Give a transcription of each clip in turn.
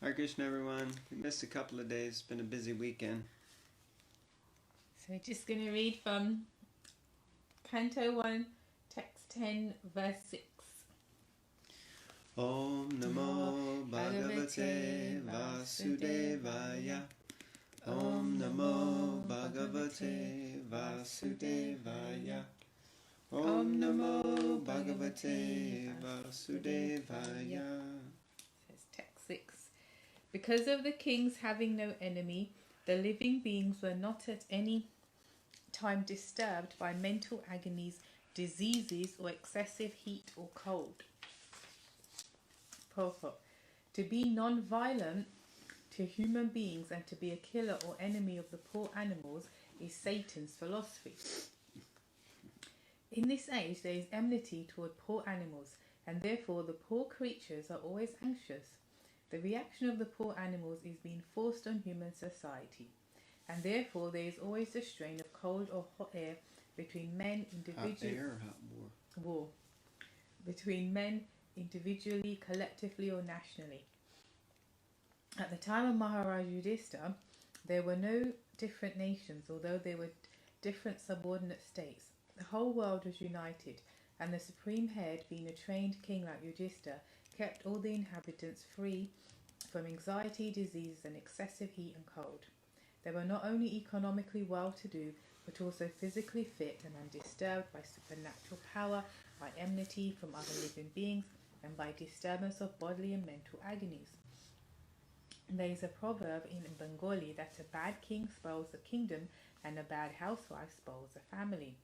Hare Krishna, everyone. We missed a couple of days. It's been a busy weekend. So we're just going to read from Canto 1, Text 10, verse 6. Om Namo Bhagavate Vasudevaya. Om Namo Bhagavate Vasudevaya. Om Namo Bhagavate Vasudevaya. Says text 6. Because of the kings having no enemy, the living beings were not at any time disturbed by mental agonies, diseases, or excessive heat or cold. Purport. To be non-violent to human beings and to be a killer or enemy of the poor animals is Satan's philosophy. In this age there is enmity toward poor animals, and therefore the poor creatures are always anxious. The reaction of the poor animals is being forced on human society, and therefore there is always a strain of cold or hot air between men individually. Hot air or hot war? War. Between men individually, collectively, or nationally. At the time of Maharaj Yudhishthira, there were no different nations, although there were different subordinate states. The whole world was united, and the supreme head, being a trained king like Yudhishthira, kept all the inhabitants free from anxiety, diseases, and excessive heat and cold. They were not only economically well-to-do, but also physically fit and undisturbed by supernatural power, by enmity from other living beings, and by disturbance of bodily and mental agonies. There is a proverb in Bengali that a bad king spoils a kingdom and a bad housewife spoils a family.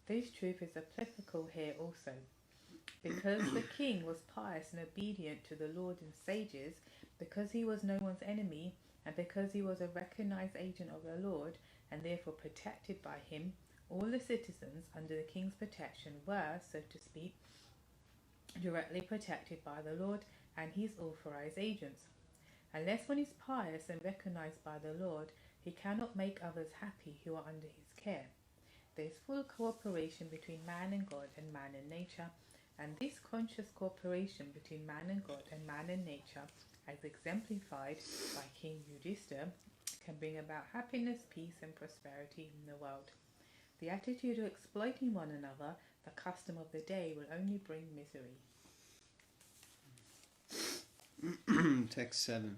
This truth is applicable here also. Because the king was pious and obedient to the Lord and sages, because he was no one's enemy, and because he was a recognized agent of the Lord, and therefore protected by him, all the citizens under the king's protection were, so to speak, directly protected by the Lord and his authorized agents. Unless one is pious and recognized by the Lord, he cannot make others happy who are under his care. There is full cooperation between man and God and man and nature, and this conscious cooperation between man and God and man and nature, as exemplified by King Yudhishthira, can bring about happiness, peace, and prosperity in the world. The attitude of exploiting one another, the custom of the day, will only bring misery. Text 7.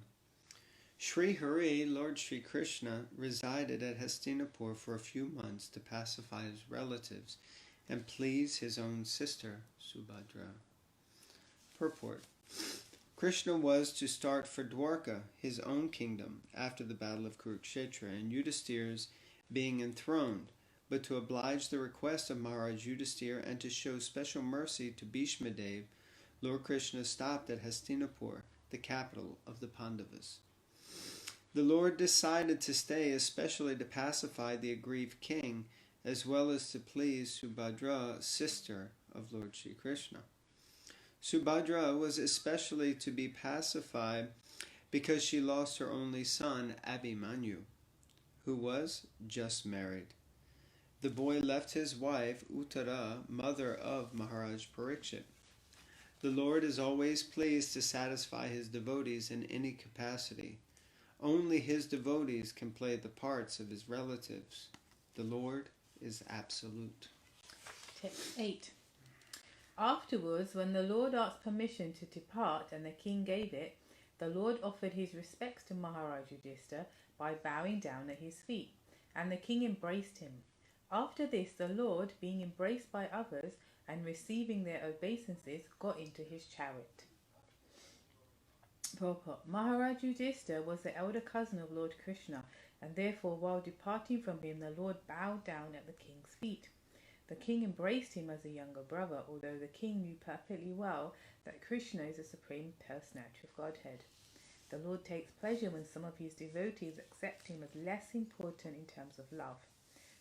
Sri Hari, Lord Sri Krishna, resided at Hastinapur for a few months to pacify his relatives and please his own sister, Subhadra. Purport. Krishna was to start for Dwarka, his own kingdom, after the battle of Kurukshetra, and Yudhishthira's being enthroned, but to oblige the request of Maharaj Yudhishthira and to show special mercy to Bhishma Dev, Lord Krishna stopped at Hastinapur, the capital of the Pandavas. The Lord decided to stay especially to pacify the aggrieved king, as well as to please Subhadra, sister of Lord Sri Krishna. Subhadra was especially to be pacified because she lost her only son, Abhimanyu, who was just married. The boy left his wife, Uttara, mother of Maharaj Parikshit. The Lord is always pleased to satisfy his devotees in any capacity. Only his devotees can play the parts of his relatives. The Lord is absolute. Text 8. Afterwards, when the Lord asked permission to depart and the king gave it, the Lord offered his respects to Maharaj Yudhishthira by bowing down at his feet, and the king embraced him. After this, the Lord, being embraced by others and receiving their obeisances, got into his chariot. Purport. Maharaj Yudhishthira was the elder cousin of Lord Krishna, and therefore while departing from him, the Lord bowed down at the king's feet. The king embraced him as a younger brother, although the king knew perfectly well that Krishna is the supreme personality of Godhead. The Lord takes pleasure when some of his devotees accept him as less important in terms of love.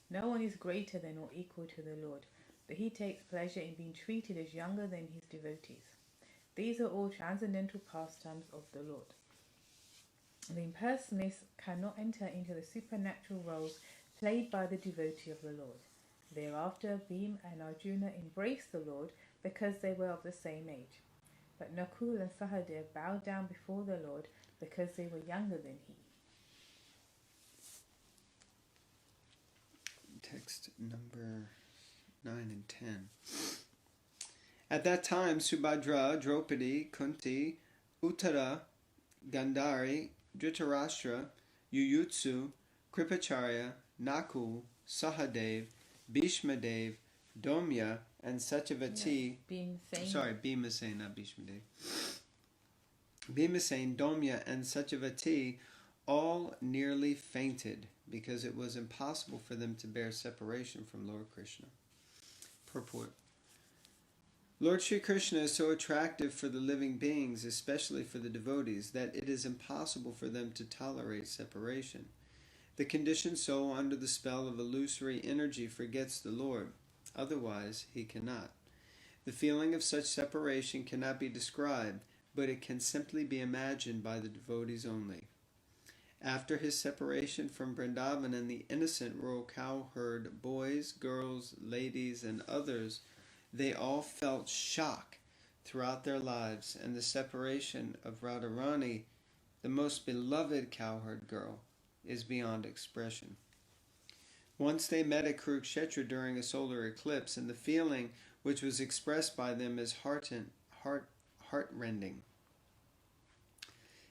No one is greater than or equal to the Lord, but he takes pleasure in being treated as younger than his devotees. These are all transcendental pastimes of the Lord. The impersonalists cannot enter into the supernatural roles played by the devotee of the Lord. Thereafter, Bhima and Arjuna embraced the Lord because they were of the same age. But Nakul and Sahadev bowed down before the Lord because they were younger than he. Text number 9 and 10. At that time, Subhadra, Draupadi, Kunti, Uttara, Gandhari, Dhritarashtra, Yuyutsu, Kripacharya, Nakul, Sahadev, Bhishmadev, Domya, and Satyavati. Bhimasena, not Bhishmadev. Bhimasena, Domya, and Satyavati all nearly fainted because it was impossible for them to bear separation from Lord Krishna. Purport. Lord Sri Krishna is so attractive for the living beings, especially for the devotees, that it is impossible for them to tolerate separation. The conditioned soul under the spell of illusory energy forgets the Lord. Otherwise, he cannot. The feeling of such separation cannot be described, but it can simply be imagined by the devotees only. After his separation from Vrindavan and the innocent royal cowherd boys, girls, ladies, and others, they all felt shock throughout their lives, and the separation of Radharani, the most beloved cowherd girl, is beyond expression. Once they met at Kurukshetra during a solar eclipse, and the feeling which was expressed by them is heart-rending.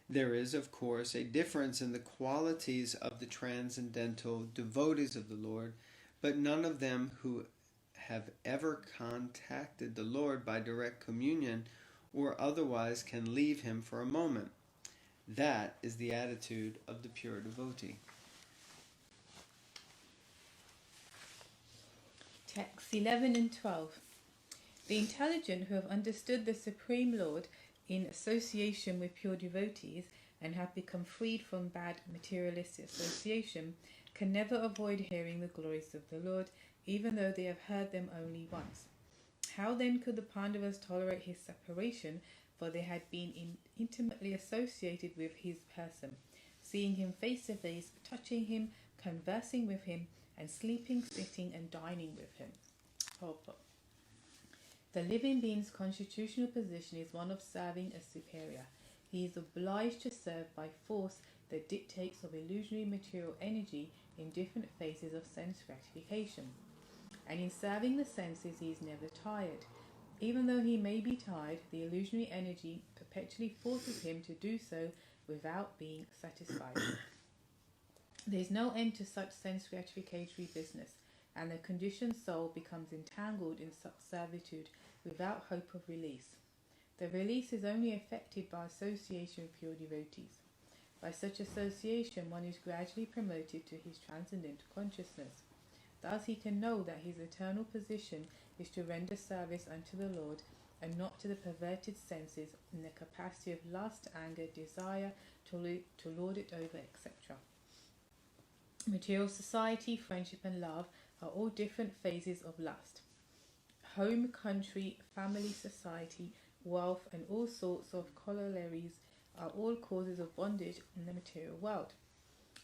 There is, of course, a difference in the qualities of the transcendental devotees of the Lord, but none of them who have ever contacted the Lord by direct communion or otherwise can leave him for a moment. That is the attitude of the pure devotee. Texts 11 and 12. The intelligent who have understood the Supreme Lord in association with pure devotees and have become freed from bad materialistic association can never avoid hearing the glories of the Lord, even though they have heard them only once. How then could the Pandavas tolerate his separation, for they had been intimately associated with his person, seeing him face to face, touching him, conversing with him, and sleeping, sitting, and dining with him. The living being's constitutional position is one of serving a superior. He is obliged to serve by force the dictates of illusionary material energy in different phases of sense gratification. And in serving the senses he is never tired. Even though he may be tired, the illusionary energy perpetually forces him to do so without being satisfied. There is no end to such sense gratificatory business, and the conditioned soul becomes entangled in such servitude without hope of release. The release is only effected by association with pure devotees. By such association, one is gradually promoted to his transcendental consciousness. Thus he can know that his eternal position is to render service unto the Lord, and not to the perverted senses in the capacity of lust, anger, desire, to lord it over, etc. Material society, friendship and love are all different phases of lust. Home, country, family, society, wealth and all sorts of corollaries are all causes of bondage in the material world,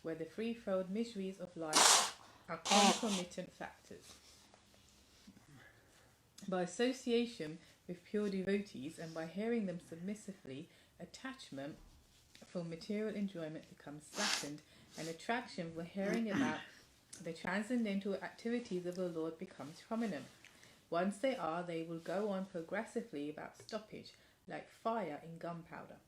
where the free-flowing miseries of life are concomitant factors. By association with pure devotees and by hearing them submissively, attachment for material enjoyment becomes slackened, and attraction for hearing about the transcendental activities of the Lord becomes prominent. Once they will go on progressively without stoppage, like fire in gunpowder.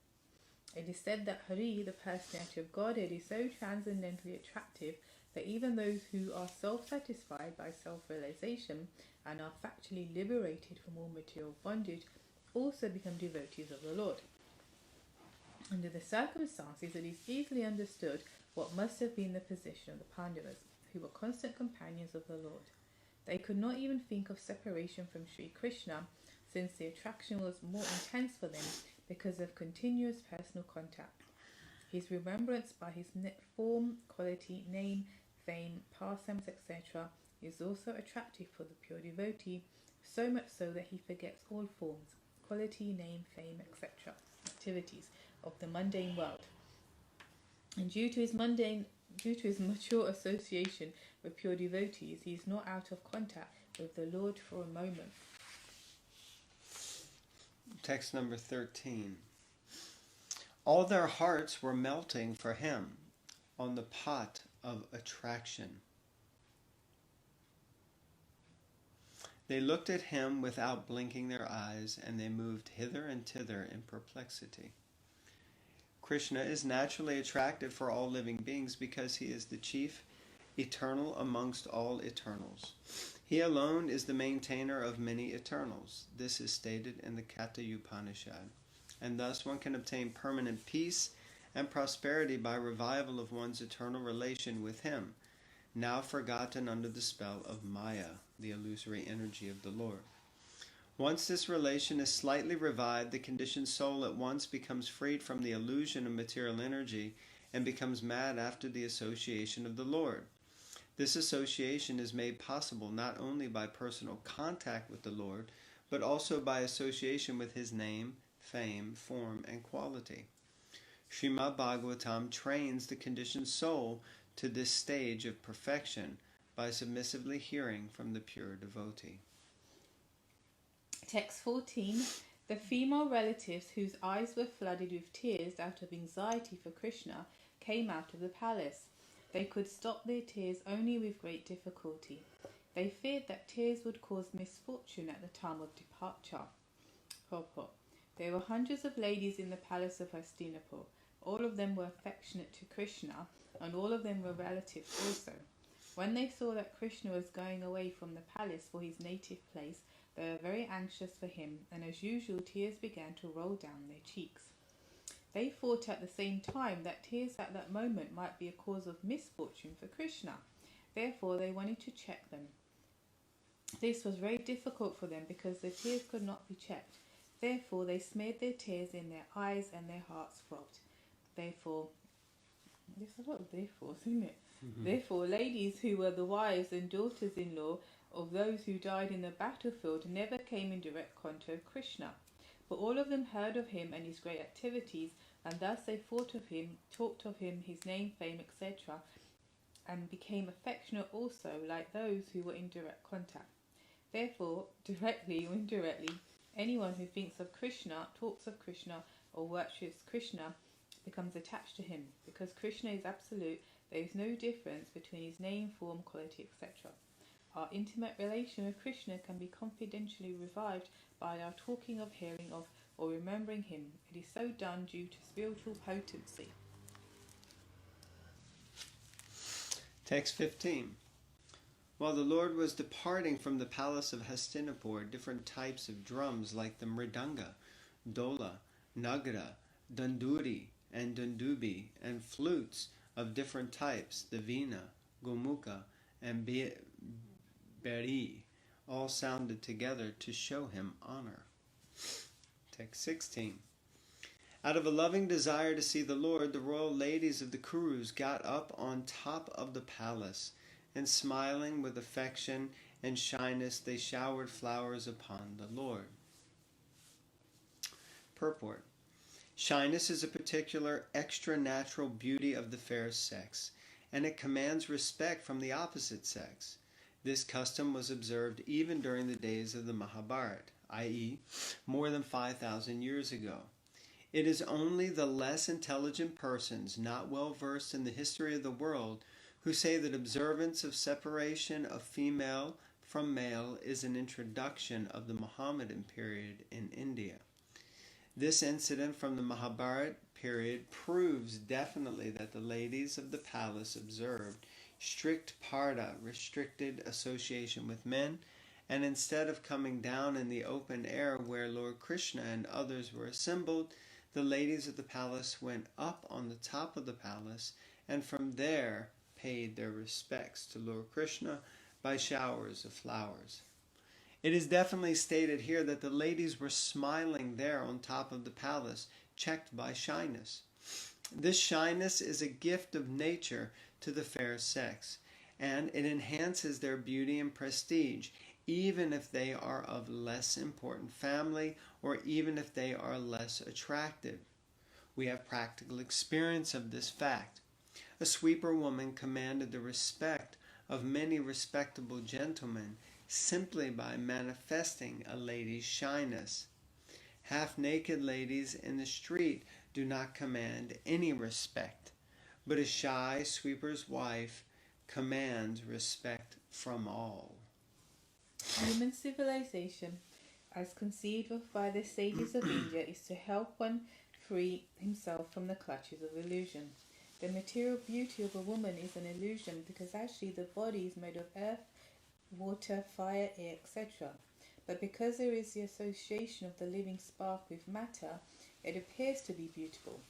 It is said that Hari, the personality of Godhead, is so transcendently attractive that even those who are self-satisfied by self-realization and are factually liberated from all material bondage also become devotees of the Lord. Under the circumstances, it is easily understood what must have been the position of the Pandavas, who were constant companions of the Lord. They could not even think of separation from Sri Krishna, since the attraction was more intense for them because of continuous personal contact. His remembrance by his form, quality, name, fame, pastimes, etc. is also attractive for the pure devotee, so much so that he forgets all forms, quality, name, fame, etc. activities of the mundane world. And due to his mature association with pure devotees, he is not out of contact with the Lord for a moment. Text number 13. All their hearts were melting for him on the pot of attraction. They looked at him without blinking their eyes, and they moved hither and thither in perplexity. Krishna is naturally attractive for all living beings because he is the chief eternal amongst all eternals. He alone is the maintainer of many eternals. This is stated in the Katha Upanishad. And thus one can obtain permanent peace and prosperity by revival of one's eternal relation with him, now forgotten under the spell of Maya, the illusory energy of the Lord. Once this relation is slightly revived, the conditioned soul at once becomes freed from the illusion of material energy and becomes mad after the association of the Lord. This association is made possible not only by personal contact with the Lord, but also by association with his name, fame, form, and quality. Srimad Bhagavatam trains the conditioned soul to this stage of perfection by submissively hearing from the pure devotee. Text 14. The female relatives whose eyes were flooded with tears out of anxiety for Krishna came out of the palace. They could stop their tears only with great difficulty. They feared that tears would cause misfortune at the time of departure. Purport. There were hundreds of ladies in the palace of Hastinapur. All of them were affectionate to Krishna, and all of them were relatives also. When they saw that Krishna was going away from the palace for his native place, they were very anxious for him, and as usual tears began to roll down their cheeks. They thought at the same time that tears at that moment might be a cause of misfortune for Krishna. Therefore they wanted to check them. This was very difficult for them because the tears could not be checked. Therefore they smeared their tears in their eyes and their hearts throbbed. Therefore, isn't it? Mm-hmm. Therefore, ladies who were the wives and daughters-in-law of those who died in the battlefield never came in direct contact with Krishna. But all of them heard of him and his great activities, and thus they thought of him, talked of him, his name, fame, etc., and became affectionate also, like those who were in direct contact. Therefore, directly or indirectly, anyone who thinks of Krishna, talks of Krishna, or worships Krishna becomes attached to him. Because Krishna is absolute, there is no difference between his name, form, quality, etc. Our intimate relation with Krishna can be confidentially revived by our talking of, hearing of, or remembering him. It is so done due to spiritual potency. Text 15. While the Lord was departing from the palace of Hastinapur, different types of drums like the mridanga, dola, nagara, danduri, and dundubi, and flutes of different types, the veena, gomukha, and beri, all sounded together to show him honor. Text 16. Out of a loving desire to see the Lord, the royal ladies of the Kurus got up on top of the palace, and smiling with affection and shyness, they showered flowers upon the Lord. Purport. Shyness is a particular extra-natural beauty of the fair sex, and it commands respect from the opposite sex. This custom was observed even during the days of the Mahabharata, i.e., more than 5,000 years ago. It is only the less intelligent persons, not well versed in the history of the world, who say that observance of separation of female from male is an introduction of the Mohammedan period in India. This incident from the Mahabharata period proves definitely that the ladies of the palace observed strict parda, restricted association with men, and instead of coming down in the open air where Lord Krishna and others were assembled, the ladies of the palace went up on the top of the palace and from there paid their respects to Lord Krishna by showers of flowers. It is definitely stated here that the ladies were smiling there on top of the palace, checked by shyness. This shyness is a gift of nature to the fair sex, and it enhances their beauty and prestige, even if they are of less important family or even if they are less attractive. We have practical experience of this fact. A sweeper woman commanded the respect of many respectable gentlemen simply by manifesting a lady's shyness. Half-naked ladies in the street do not command any respect, but a shy sweeper's wife commands respect from all. Human civilization, as conceived of by the sages of India, is to help one free himself from the clutches of illusion. The material beauty of a woman is an illusion because actually the body is made of earth, water, fire, air, etc. But because there is the association of the living spark with matter, it appears to be beautiful.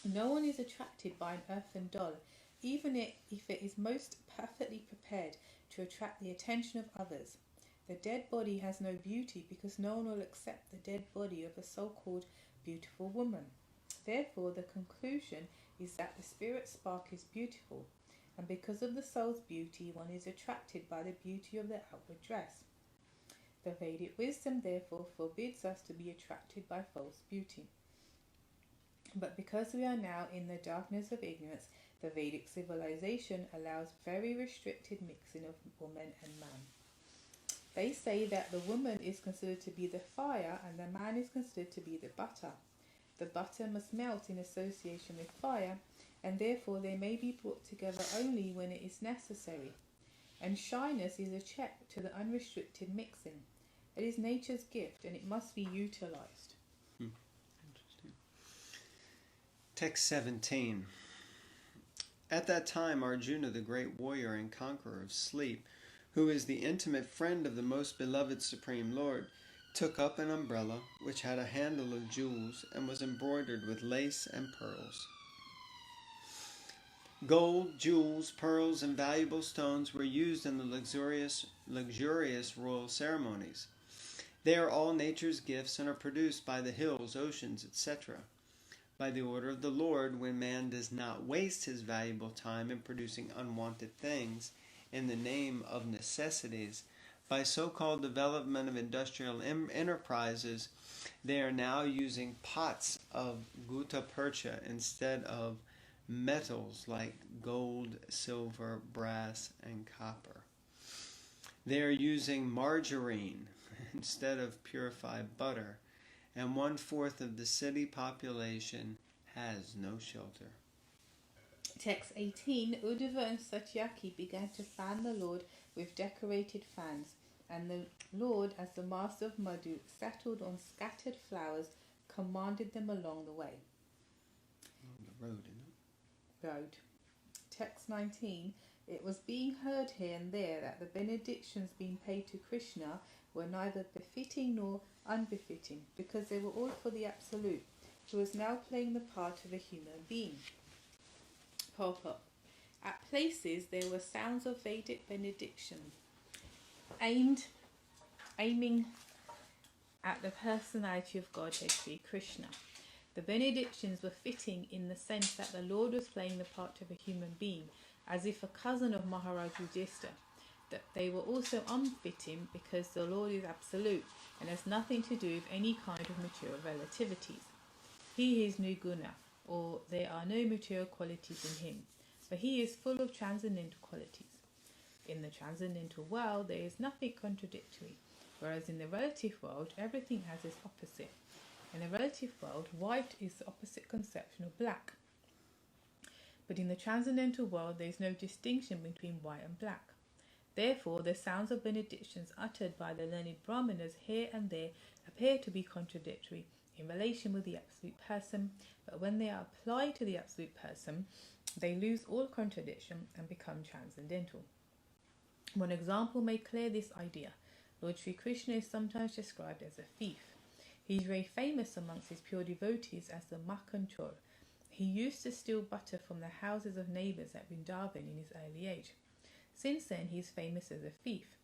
No one is attracted by an earthen doll, even if it is most perfectly prepared to attract the attention of others. The dead body has no beauty because no one will accept the dead body of a so-called beautiful woman. Therefore, the conclusion is that the spirit spark is beautiful, and because of the soul's beauty, one is attracted by the beauty of the outward dress. The Vedic wisdom, therefore, forbids us to be attracted by false beauty. But because we are now in the darkness of ignorance, the Vedic civilization allows very restricted mixing of woman and man. They say that the woman is considered to be the fire and the man is considered to be the butter. The butter must melt in association with fire, and therefore they may be brought together only when it is necessary. And shyness is a check to the unrestricted mixing. It is nature's gift and it must be utilized. Interesting. Text 17. At that time, Arjuna, the great warrior and conqueror of sleep, who is the intimate friend of the most beloved Supreme Lord, took up an umbrella which had a handle of jewels and was embroidered with lace and pearls. Gold, jewels, pearls, and valuable stones were used in the luxurious royal ceremonies. They are all nature's gifts and are produced by the hills, oceans, etc. By the order of the Lord, when man does not waste his valuable time in producing unwanted things in the name of necessities, by so-called development of industrial enterprises, they are now using pots of gutta percha instead of metals like gold, silver, brass, and copper. They are using margarine instead of purified butter, and 1/4 of the city population has no shelter. Text 18. Uddhava and Satyaki began to fan the Lord with decorated fans, and the Lord, as the master of Madhu, settled on scattered flowers, commanded them along the way. On the road, isn't it? Road. Text 19. It was being heard here and there that the benedictions being paid to Krishna were neither befitting nor unbefitting, because they were all for the Absolute, who was now playing the part of a human being. Purport. At places there were sounds of Vedic benediction, aiming at the personality of Godhead Sri Krishna. The benedictions were fitting in the sense that the Lord was playing the part of a human being, as if a cousin of Maharaj Yudhishthira. That they were also unfitting because the Lord is absolute and has nothing to do with any kind of material relativities. He is nirguna, or there are no material qualities in him, but he is full of transcendental qualities. In the transcendental world there is nothing contradictory, whereas in the relative world everything has its opposite. In the relative world, white is the opposite conception of black. But in the transcendental world there is no distinction between white and black. Therefore, the sounds of benedictions uttered by the learned Brahmanas here and there appear to be contradictory in relation with the Absolute Person, but when they are applied to the Absolute Person, they lose all contradiction and become transcendental. One example may clear this idea. Lord Sri Krishna is sometimes described as a thief. He is very famous amongst his pure devotees as the Makhan Chor. He used to steal butter from the houses of neighbours at Vrindavan in his early age. Since then he is famous as a thief.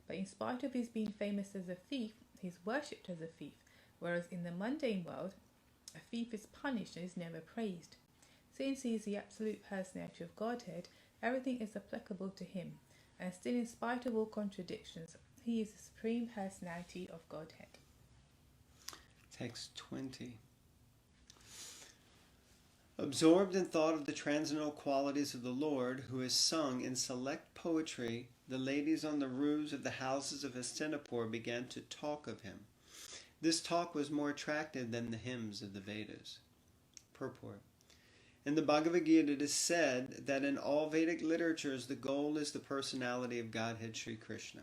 But in spite of his being famous as a thief, he is worshipped as a thief, whereas in the mundane world, a thief is punished and is never praised. Since he is the absolute personality of Godhead, everything is applicable to him, and still in spite of all contradictions, he is the supreme personality of Godhead. Text 20. Absorbed in thought of the transcendental qualities of the Lord, who is sung in select poetry, the ladies on the roofs of the houses of Hastinapur began to talk of him. This talk was more attractive than the hymns of the Vedas. Purport. In the Bhagavad Gita, it is said that in all Vedic literatures, the goal is the personality of Godhead Sri Krishna.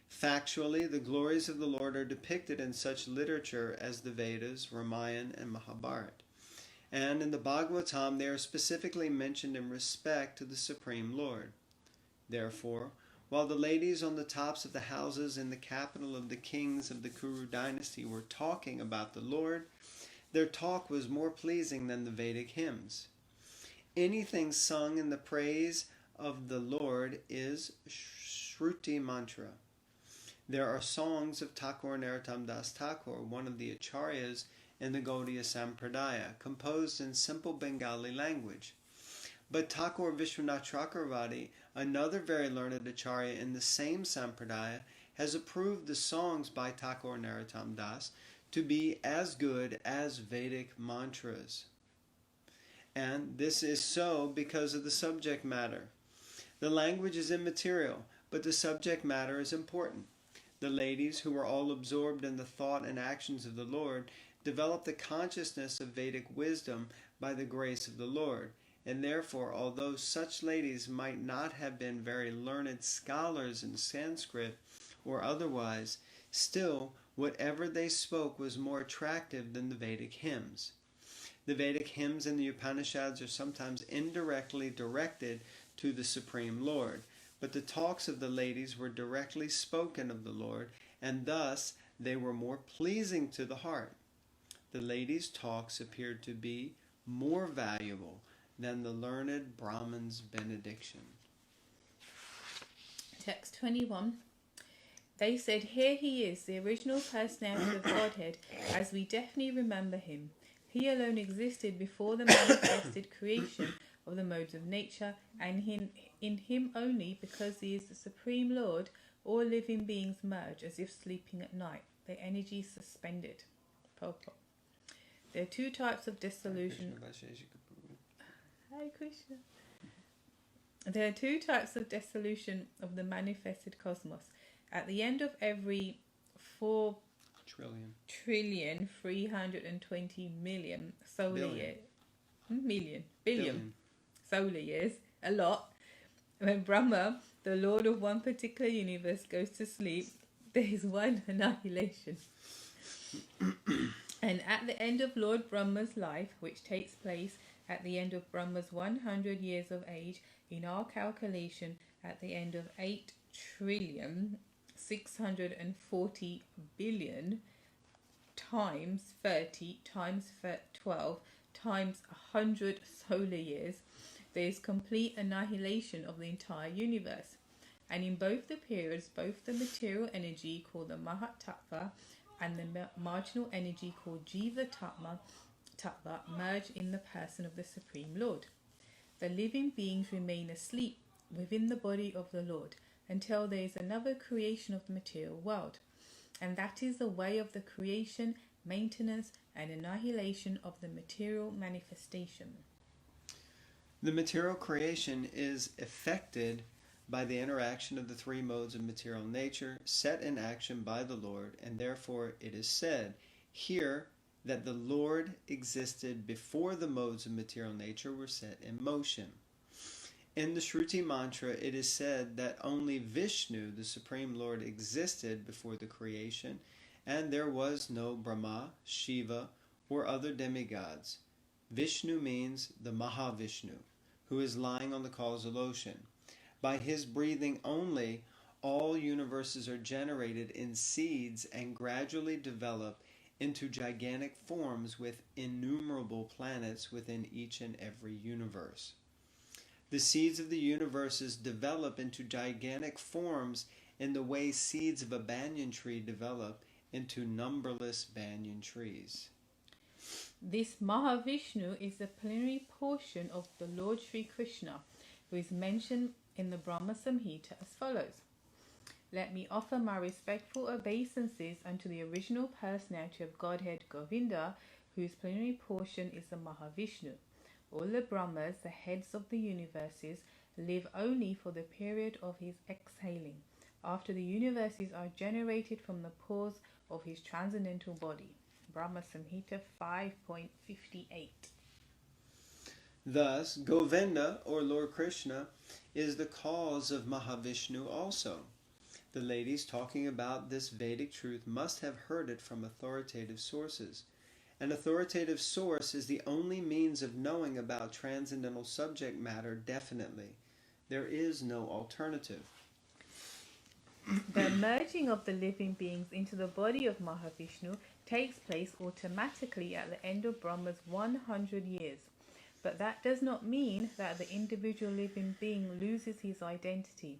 Factually, the glories of the Lord are depicted in such literature as the Vedas, Ramayana, and Mahabharata. And in the Bhagavatam, they are specifically mentioned in respect to the Supreme Lord. Therefore, while the ladies on the tops of the houses in the capital of the kings of the Kuru dynasty were talking about the Lord, their talk was more pleasing than the Vedic hymns. Anything sung in the praise of the Lord is Shruti mantra. There are songs of Thakur Narottam Das Thakur, one of the acharyas in the Gaudiya Sampradaya, composed in simple Bengali language. But Thakur Vishwanath Chakravarti, another very learned acharya in the same Sampradaya, has approved the songs by Thakur Narottam Das to be as good as Vedic mantras. And this is so because of the subject matter. The language is immaterial, but the subject matter is important. The ladies, who were all absorbed in the thought and actions of the Lord, developed the consciousness of Vedic wisdom by the grace of the Lord. And therefore, although such ladies might not have been very learned scholars in Sanskrit or otherwise, still, whatever they spoke was more attractive than the Vedic hymns. The Vedic hymns and the Upanishads are sometimes indirectly directed to the Supreme Lord, but the talks of the ladies were directly spoken of the Lord, and thus they were more pleasing to the heart. The ladies' talks appeared to be more valuable than the learned Brahman's benediction. Text 21. They said, "Here he is, the original personality of Godhead, as we definitely remember him. He alone existed before the manifested creation of the modes of nature, and in him only, because he is the Supreme Lord, all living beings merge as if sleeping at night, their energy suspended." Purport. There are two types of dissolution. Hare Krishna. There are two types of dissolution of the manifested cosmos. At the end of every 4,320,000,000 solar years, billion solar years, a lot. When Brahma, the Lord of one particular universe, goes to sleep, there is one annihilation. And at the end of Lord Brahma's life, which takes place at the end of Brahma's 100 years of age, in our calculation, at the end of 8,640,000,000,000 times 30 times 12 times 100 solar years, there is complete annihilation of the entire universe. And in both the periods, both the material energy called the Mahat Tattva and the marginal energy called Jiva Tattva merge in the person of the Supreme Lord. The living beings remain asleep within the body of the Lord until there is another creation of the material world. And that is the way of the creation, maintenance, and annihilation of the material manifestation. The material creation is effected by the interaction of the three modes of material nature set in action by the Lord, and therefore it is said here that the Lord existed before the modes of material nature were set in motion. In the Shruti mantra, it is said that only Vishnu, the Supreme Lord, existed before the creation, and there was no Brahma, Shiva, or other demigods. Vishnu means the Mahavishnu, who is lying on the causal ocean. By his breathing only, all universes are generated in seeds and gradually develop into gigantic forms with innumerable planets within each and every universe. The seeds of the universes develop into gigantic forms in the way seeds of a banyan tree develop into numberless banyan trees. This Mahavishnu is the plenary portion of the Lord Sri Krishna, who is mentioned in the Brahma Samhita as follows. Let me offer my respectful obeisances unto the original personality of Godhead Govinda, whose plenary portion is the Mahavishnu. All the Brahmas, the heads of the universes, live only for the period of his exhaling, after the universes are generated from the pores of his transcendental body. Brahma Samhita 5.58. Thus, Govinda, or Lord Krishna, is the cause of Mahavishnu also. The ladies talking about this Vedic truth must have heard it from authoritative sources. An authoritative source is the only means of knowing about transcendental subject matter definitely. There is no alternative. The merging of the living beings into the body of Mahavishnu takes place automatically at the end of Brahma's 100 years. But that does not mean that the individual living being loses his identity.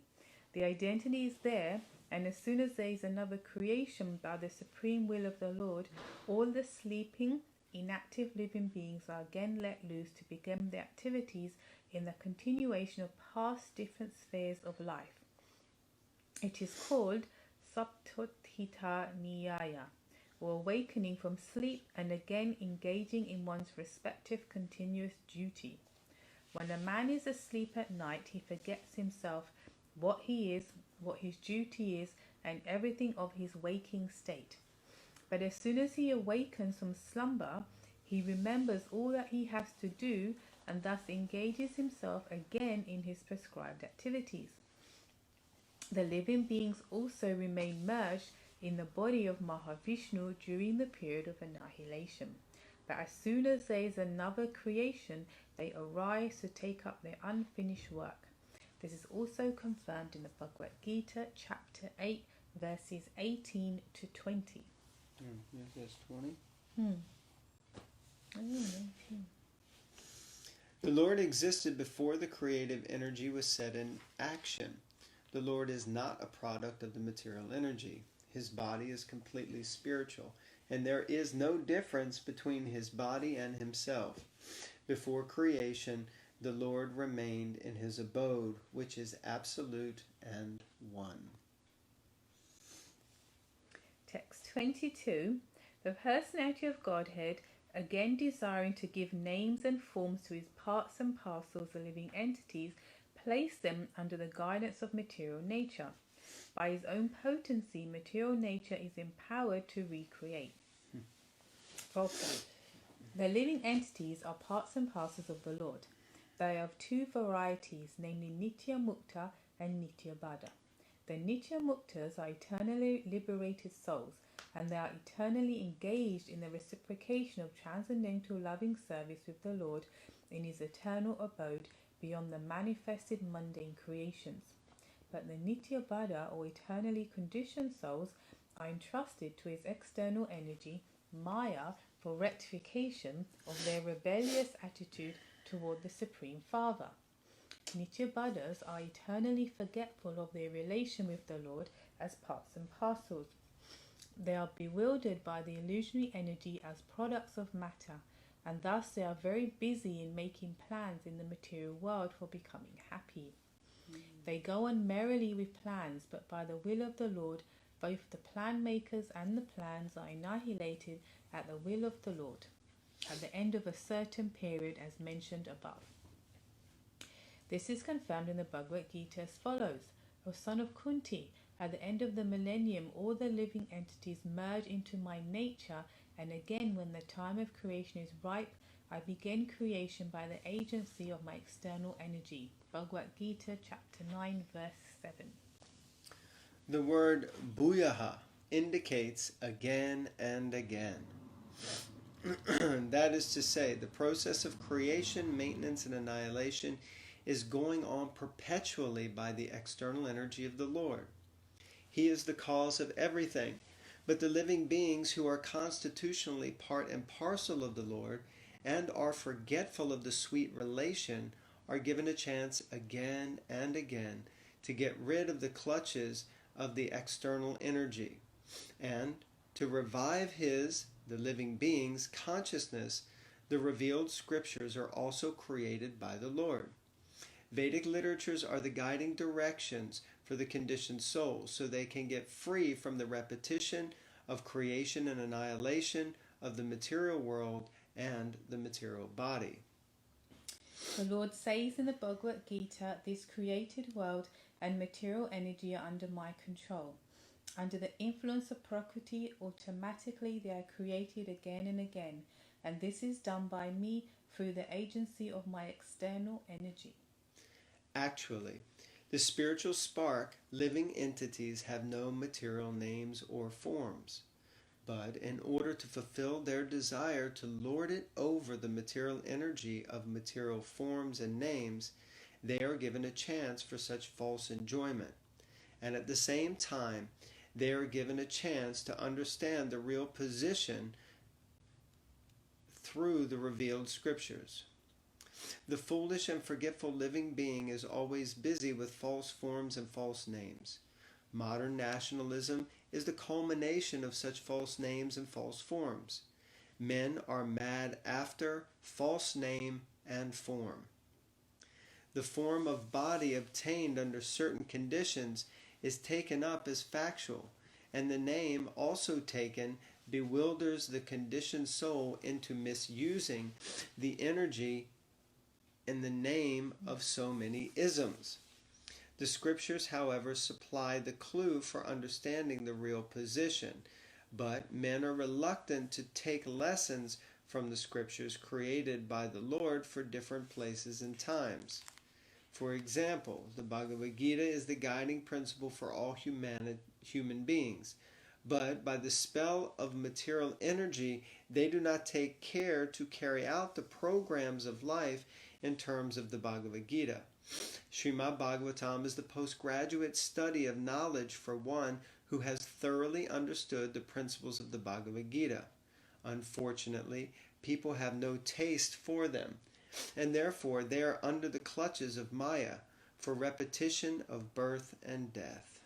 The identity is there, and as soon as there is another creation by the supreme will of the Lord, all the sleeping, inactive living beings are again let loose to begin their activities in the continuation of past different spheres of life. It is called Saptotthita Niyaya, or awakening from sleep and again engaging in one's respective continuous duty. When a man is asleep at night, he forgets himself, what he is, what his duty is, and everything of his waking state. But as soon as he awakens from slumber, he remembers all that he has to do and thus engages himself again in his prescribed activities. The living beings also remain merged in the body of Mahavishnu during the period of annihilation. But as soon as there is another creation, they arise to take up their unfinished work. This is also confirmed in the Bhagavad Gita, chapter 8, verses 18 to 20. Yes, that's 20. The Lord existed before the creative energy was set in action. The Lord is not a product of the material energy. His body is completely spiritual, and there is no difference between his body and himself. Before creation, the Lord remained in his abode, which is absolute and one. Text 22. The personality of Godhead, again desiring to give names and forms to his parts and parcels, the living entities, placed them under the guidance of material nature. By his own potency, material nature is empowered to recreate. 12. The living entities are parts and parcels of the Lord. They are of two varieties, namely Nitya Mukta and Nitya Bada. The Nitya Muktas are eternally liberated souls, and they are eternally engaged in the reciprocation of transcendental loving service with the Lord in his eternal abode beyond the manifested mundane creations. But the Nitya Bada, or eternally conditioned souls, are entrusted to his external energy, Maya, for rectification of their rebellious attitude toward the Supreme Father. Nitya Badas are eternally forgetful of their relation with the Lord as parts and parcels. They are bewildered by the illusionary energy as products of matter, and thus they are very busy in making plans in the material world for becoming happy. They go on merrily with plans, but by the will of the Lord, both the plan makers and the plans are annihilated at the will of the Lord, at the end of a certain period as mentioned above. This is confirmed in the Bhagavad Gita as follows. O son of Kunti, at the end of the millennium, all the living entities merge into my nature, and again when the time of creation is ripe, I begin creation by the agency of my external energy. Bhagavad Gita, chapter 9, verse 7. The word bhuyaha indicates again and again. That is to say, the process of creation, maintenance, and annihilation is going on perpetually by the external energy of the Lord. He is the cause of everything, but the living beings who are constitutionally part and parcel of the Lord and are forgetful of the sweet relation are given a chance again and again to get rid of the clutches of the external energy and to revive the living being's consciousness. The revealed scriptures are also created by the Lord. Vedic literatures are the guiding directions for the conditioned soul, so they can get free from the repetition of creation and annihilation of the material world and the material body. The Lord says in the Bhagavad Gita, this created world and material energy are under my control. Under the influence of Prakriti, automatically they are created again and again. and this is done by me through the agency of my external energy. Actually, the spiritual spark, living entities have no material names or forms. But in order to fulfill their desire to lord it over the material energy of material forms and names, they are given a chance for such false enjoyment. And at the same time, they are given a chance to understand the real position through the revealed scriptures. The foolish and forgetful living being is always busy with false forms and false names. Modern nationalism is the culmination of such false names and false forms. Men are mad after false name and form. The form of body obtained under certain conditions is taken up as factual, and the name also taken bewilders the conditioned soul into misusing the energy in the name of so many isms. The scriptures, however, supply the clue for understanding the real position, but men are reluctant to take lessons from the scriptures created by the Lord for different places and times. For example, the Bhagavad Gita is the guiding principle for all human beings, but by the spell of material energy, they do not take care to carry out the programs of life in terms of the Bhagavad Gita. Srimad Bhagavatam is the postgraduate study of knowledge for one who has thoroughly understood the principles of the Bhagavad Gita. Unfortunately, people have no taste for them, and therefore they are under the clutches of Maya for repetition of birth and death.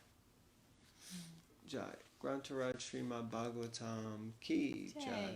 Jai. Grantaraj Srimad Bhagavatam Ki Jai.